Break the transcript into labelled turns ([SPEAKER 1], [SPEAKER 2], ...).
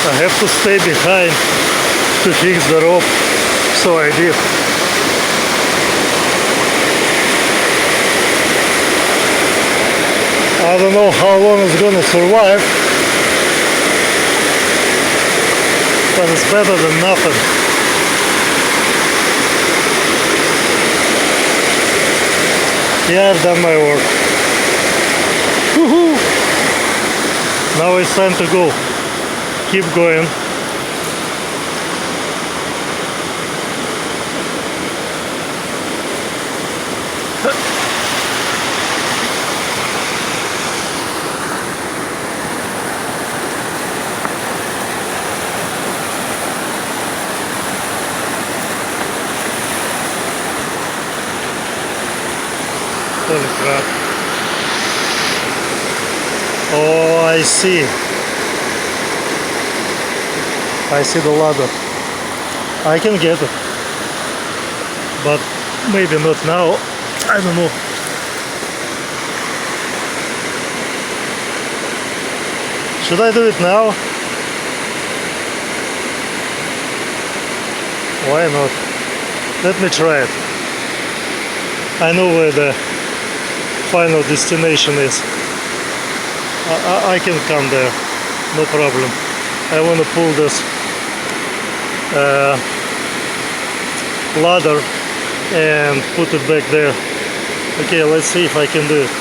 [SPEAKER 1] I have to stay behind to fix the rope, so I did. I don't know how long it's gonna survive, but it's better than nothing. Yeah, I've done my work. Woohoo! Now it's time to go. Keep going. Holy crap. Oh, I see. I see the ladder. I can get it. But maybe not now. I don't know. Should I do it now? Why not? Let me try it. I know where the final destination is. I can come there, no problem. I want to pull this ladder and put it back there. Okay, let's see if I can do it.